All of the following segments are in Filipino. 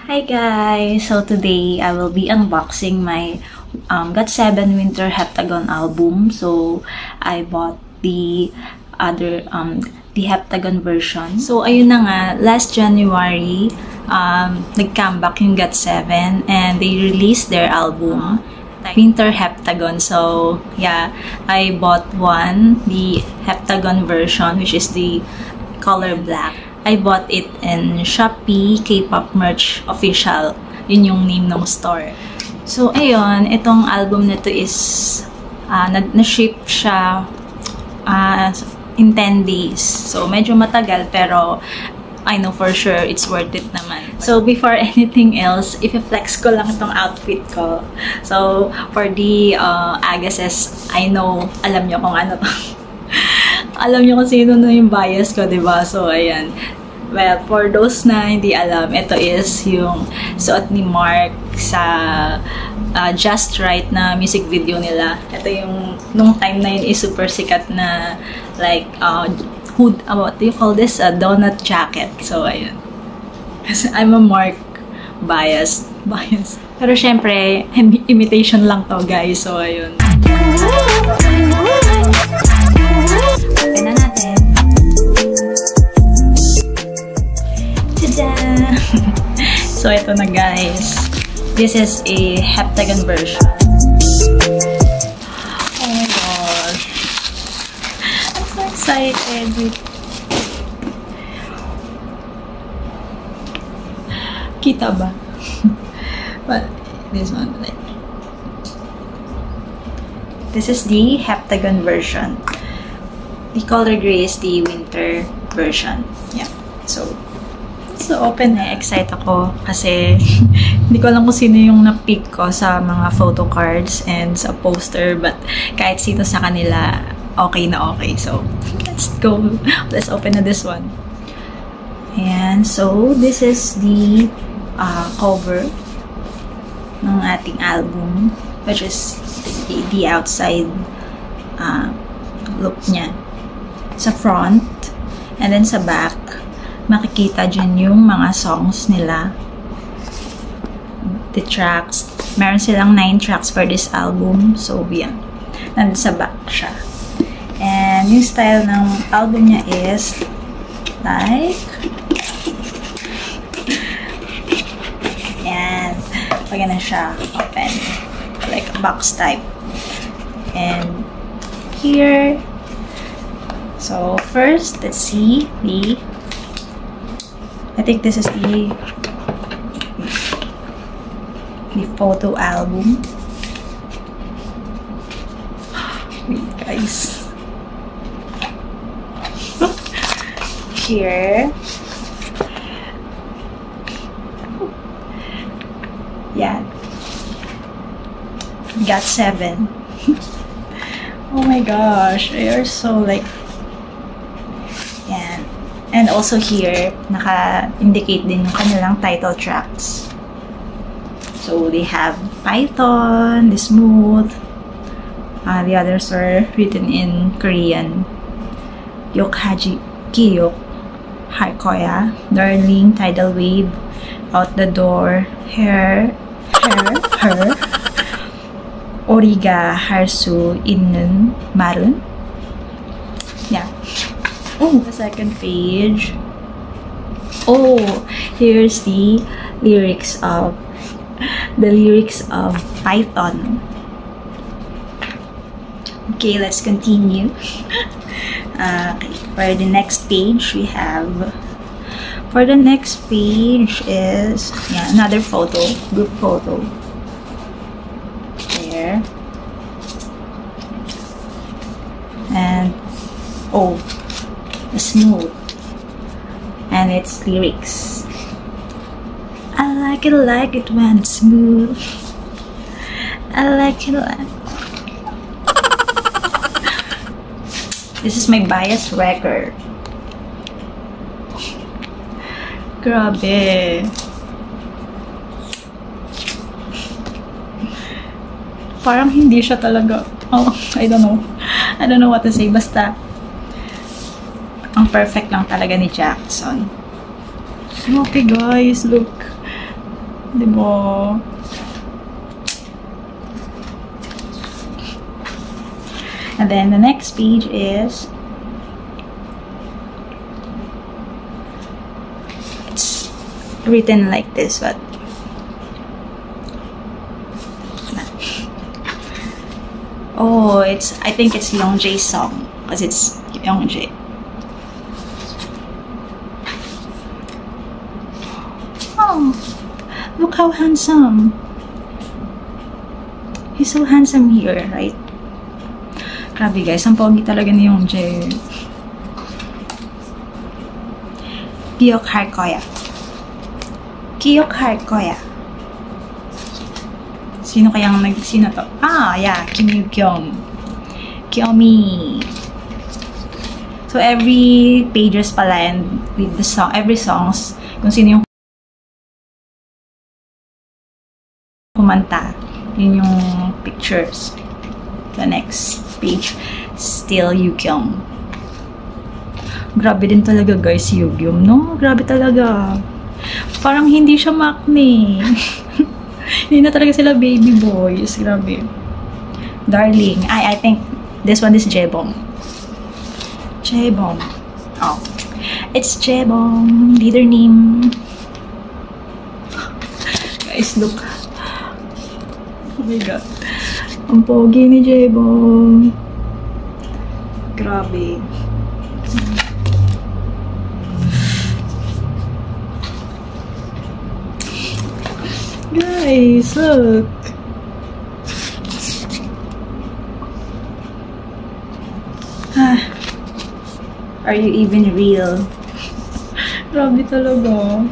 Hi guys! So today I will be unboxing my GOT7 Winter Heptagon album. So I bought the the Heptagon version. So ayun na nga, last January nag-comeback yung GOT7 and they released their album Winter Heptagon. So yeah, I bought the Heptagon version, which is the color black. I bought it in Shopee K-pop Merch Official. Yun yung name ng store. So, ayun, itong album na to is na-ship siya in 10 days. So, medyo matagal pero I know for sure it's worth it naman. So, before anything else, i-flex ko lang itong outfit ko. So, for the Agases, I know, alam nyo kung ano to. Alam nyo kung sino na yung bias ko, diba? So, ayan. Well, for those na hindi alam, ito is yung suot ni Mark sa Just Right na music video nila. Ito yung, nung time na yun is super sikat na, like, hood, what do you call this? A donut jacket. So, ayun. Kasi I'm a Mark bias. Pero syempre, imitation lang to, guys. So, ayun. Open na natin. Tada! So, ito na, guys. This is a Heptagon version. Oh my gosh. I'm so excited. Kita ba? But, this one, like... This is the Heptagon version. The color gray is the winter version. Yeah. So open na. Excite ako kasi hindi ko alam kung sino yung na-pick ko sa mga photo cards and sa poster, but kahit sino sa kanila, okay na okay. So, let's go. Let's open na this one. And so, this is the cover ng ating album, which is the outside look niya. Sa front, and then sa back, makikita dyan yung mga songs nila. The tracks. Meron silang 9 tracks for this album. So, yan. Nandun sa back siya. And yung style ng album niya is like yan. Pag ganun siya. Open. Like a box type. And here. So, first, let's see the I think this is the photo album. Wait, guys. Here. Yeah. GOT7. Oh my gosh, they are so like. Yan. And also here, naka-indicate din yung kanilang title tracks. So, they have Python, The Smooth. The others are written in Korean. Yokhaji, Kiyok, Harkoya, Darling, Tidal Wave, Out the Door, Her, Origa, Harsu, Innun, Marun. Yeah. Oh, the second page. Oh, here's the lyrics of Python. Okay, let's continue. Okay, for the next page we have. For the next page is another photo, group photo. There. And oh. Smooth, and its lyrics. I like it when it's smooth. I like it like. This is my bias record. Grabe. Parang hindi siya talaga. Oh, I don't know what to say. Basta ang perfect lang talaga ni Jackson. Okay guys, look. Diba? And then the next page is it's written like this, but oh, I think it's Youngjae's song because it's Youngjae. Oh, look how handsome. He's so handsome here, right? Grabe guys, ang pogi talaga ni Youngjae. 기억할 거야. 기억할 거야. Sino kayang sino to? Ah, yeah, Kim Yoo-kyung. Kyomi. So every pages pala and with the song, every songs, kung sino yung kumanta, yun yung pictures. The next page, still Yoo-kyung. Grabe din talaga guys, Yoo-kyung, no? Grabe talaga. Parang hindi siya makne. Hindi na talaga sila baby boys. Grabe. Darling. I think this one is Jaebom. Jaebom. Oh. It's Jaebom. Leader name. Guys, look. Oh my god. Ang pogi ni Jaebom. Grabe. Guys, look. Are you even real? Grabe talaga.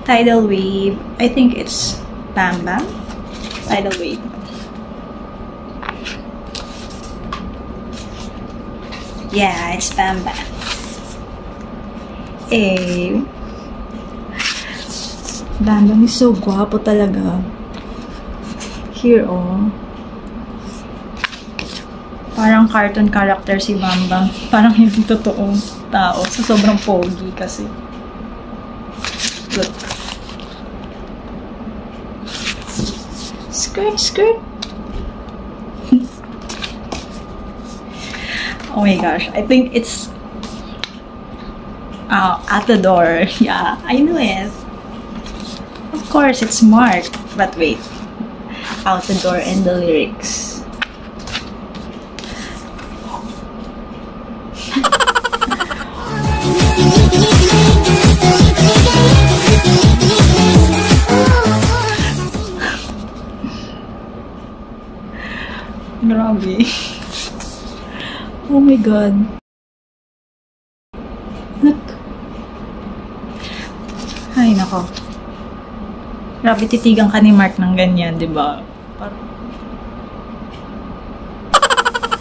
Tidal Wave. I think it's Bam Bam. Tidal Wave. Yeah, it's Bam Bam. Eh, Bam Bam is so guwapo talaga. Here, oh. Parang cartoon character si Bam Bam. Parang hindi totoong tao. So, sobrang pogi kasi. Look. Skirt, skirt. Oh my gosh. I think it's at the door. Yeah, I knew it. Of course, it's Mark. But wait. Out the door and the lyrics. Grabe. Oh my god. Look. Ay, nako. Grabe, titigan ka ni Mark ng ganyan, di ba?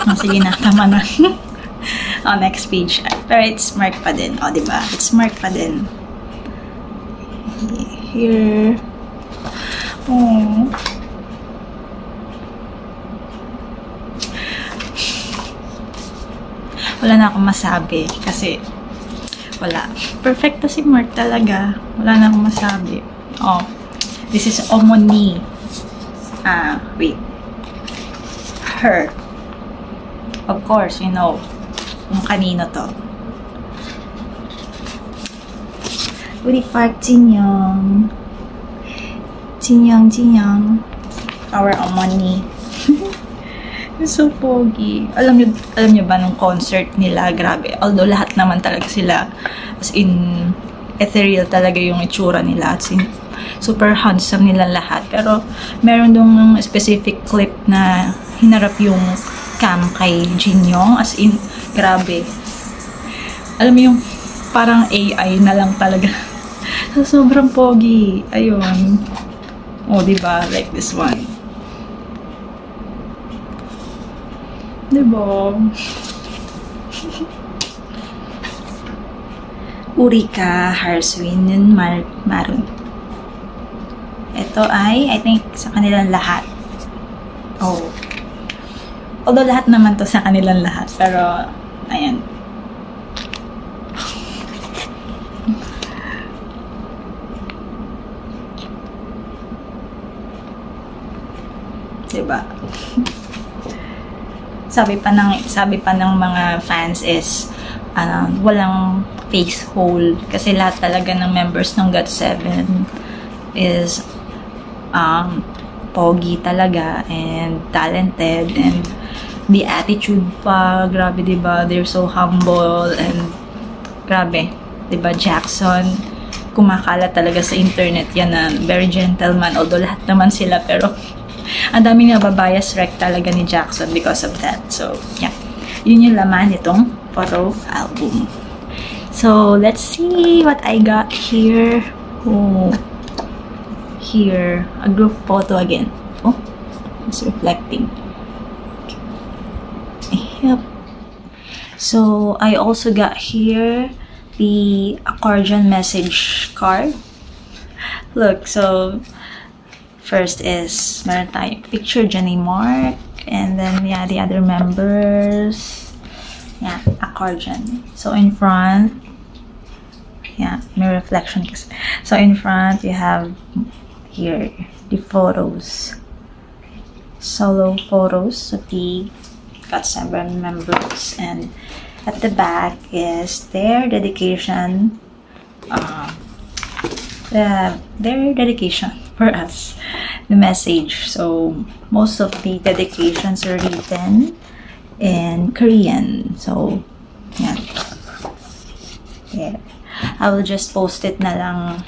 Oh, sige na, tama na. Oh, next page. Pero it's Mark pa din. Oh, di ba? It's Mark pa din. Here. Oh. Wala na akong masabi kasi wala. Perfecto si Mark talaga. Wala na akong masabi. Oh, this is Omoni. Wait. Her. Of course, you know kung kanino to. Uri Park Jin-young. Jin-young, Jin-young. Our Omoni. So pogi. Alam niyo ba nung concert nila, grabe. Although lahat naman talaga sila as in ethereal talaga yung itsura nila. As in, super handsome nila lahat. Pero meron dong specific clip na hinarap yung cam kay Jin-young. As in, grabe. Alam mo yung parang AI na lang talaga. So, sobrang pogi. Ayun. Oh, diba? Like this one. Diba? Urika, Harswin, and Marun. Ito ay, I think, sa kanilang lahat. Oh. Although lahat naman to sa kanilang lahat. Pero, ayan. diba? sabi pa ng mga fans is walang face hole kasi lahat talaga ng members ng GOT7 is pogi talaga and talented, and the attitude pa, grabe, diba? They're so humble and grabe, diba? Jackson, kumakalat talaga sa internet yan na very gentleman, although lahat naman sila, pero ang daming nababias wreck talaga ni Jackson because of that. So yeah, yun yung laman nitong photo album. So let's see what I got here. Oh, here, a group photo again. Oh, it's reflecting. Yep. So I also got here the accordion message card. Look, so first is meron tayong picture Jenny Mark, and then yeah, the other members. Yeah, accordion. So in front, yeah, may reflection. So in front you have here the photos, solo photos of the GOT7 members, and at the back is their dedication, their dedication for us, the message. So most of the dedications are written in Korean. So yeah, I will just post it na lang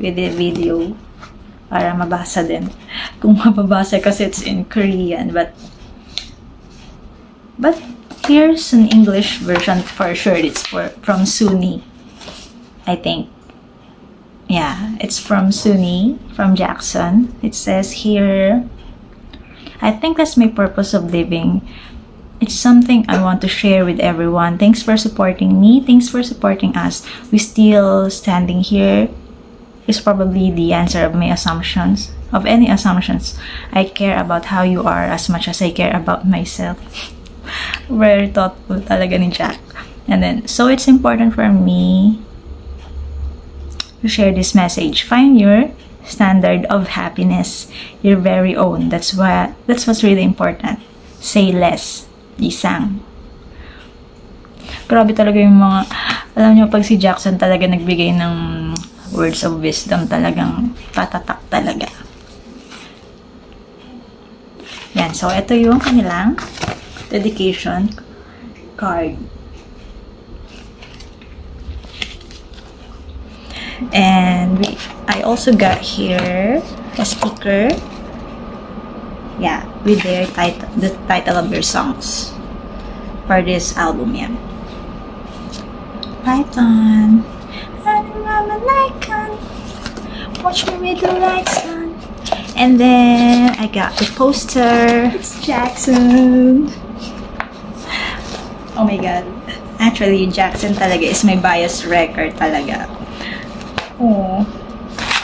with the video para mabasa din kung mababasa kasi it's in Korean, but here's an English version for sure. It's from Suni, I think. Yeah, it's from Suni, from Jackson. It says here, I think that's my purpose of living. It's something I want to share with everyone. Thanks for supporting me. Thanks for supporting us. We still standing here is probably the answer of my assumptions, of any assumptions. I care about how you are as much as I care about myself. Very thoughtful talaga ni Jack. And then, so it's important for me to share this message. Find your standard of happiness, your very own. That's what's really important. Say less. Isang. Grabe talaga yung mga, alam nyo, pag si Jackson talaga nagbigay ng words of wisdom, talagang tatatak talaga. Yan. So, ito yung kanilang dedication card. And I also got here a sticker. Yeah, with their title, the title of their songs for this album. Yeah. Python. I'm an icon. Watch me with the lights on. And then I got the poster. It's Jackson. Oh my god. Actually, Jackson talaga is my bias record talaga. Oh.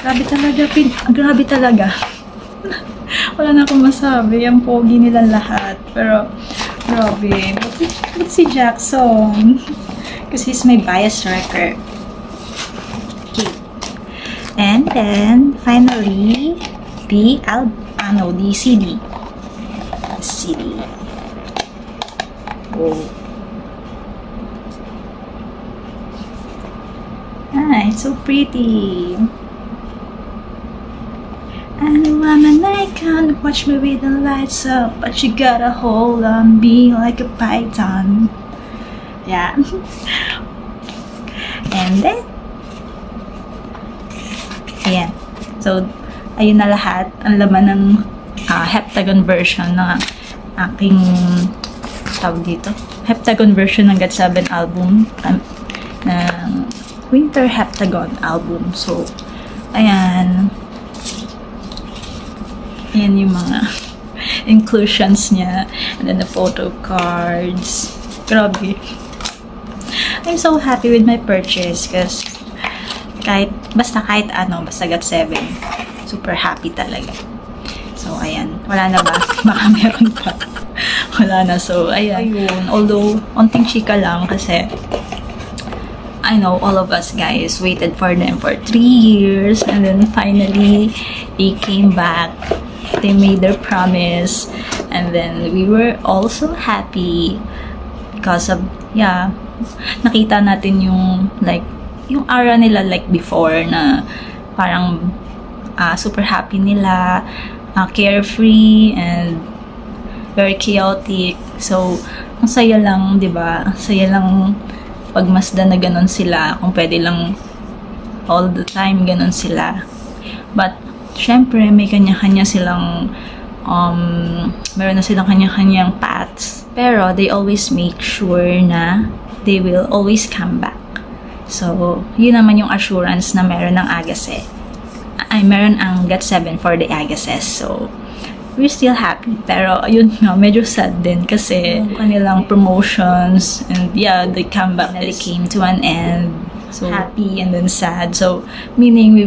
Grabe talaga. Grabe talaga. Wala na akong masabi. Ang pogi nila lahat. Pero, grabe. But si Jackson. Kasi he's my bias record. Okay. And then, finally, the CD. The CD. Oh. Ah, it's so pretty. I know I'm an icon, watch me with the lights up, but you got a hold on me like a python. Yeah. And then, ayan. So, ayun na lahat. Ang laman ng heptagon version ng aking, tawag dito, heptagon version ng GOT7 album, ng Winter Heptagon album. So, ayan. Ayan yung mga inclusions niya. And then the photo cards. Grabe. I'm so happy with my purchase because basta GOT7. Super happy talaga. So, ayan. Wala na ba? Baka meron pa. Wala na. So, ayan. Although, onting chika lang kasi I know all of us guys waited for them for 3 years and then finally they came back they made their promise, and then we were also happy because of, yeah, nakita natin yung like yung aura nila like before na parang super happy nila, carefree and very chaotic. So ang saya lang, 'di ba? Saya lang pagmasdan na ganun sila, kung pwede lang all the time ganun sila. But syempre may kanya-kanya silang meron na silang kanya-kanyang paths, pero they always make sure na they will always come back. So yun naman yung assurance na meron ng Agasse, ay meron ang GOT7 for the Agasses. So we're still happy, pero yun nga, medyo sad din kasi yung kanilang promotions and yeah, the comeback really came to an end. So happy and then sad. So meaning we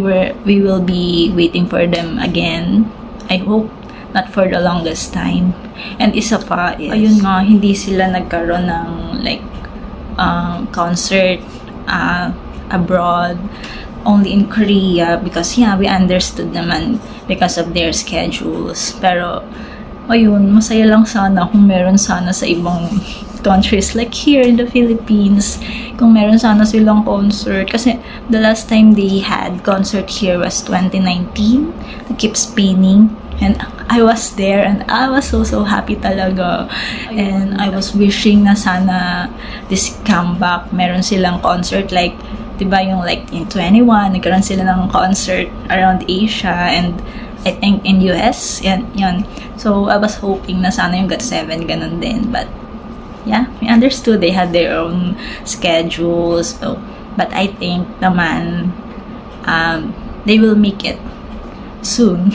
will be waiting for them again. I hope not for the longest time. And isa pa is, ayun nga, hindi sila nagkaroon ng like concert abroad, only in Korea, because yeah, we understood naman because of their schedules. Pero ayun, masaya lang sana kung meron sana sa ibang countries like here in the Philippines, kung meron sana silang concert, kasi the last time they had concert here was 2019, to Keep Spinning, and I was there and I was so happy talaga. And I was wishing na sana this comeback, meron silang concert like, diba yung like in 21, nagkaroon sila ng concert around Asia and I think in US, yan. So I was hoping na sana yung GOT7 ganun din, but yeah, we understood they had their own schedules. So, but I think naman they will make it soon.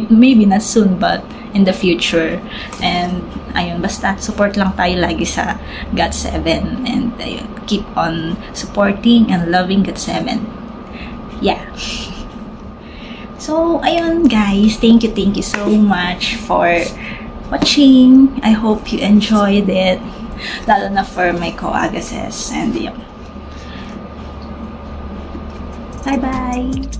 Maybe not soon, but in the future. And ayun, basta support lang tayo lagi sa GOT7, and ayun, keep on supporting and loving GOT7. Yeah. So ayun guys, thank you so much for watching. I hope you enjoyed it, lalo na for my co-Agasses. And yun, bye bye.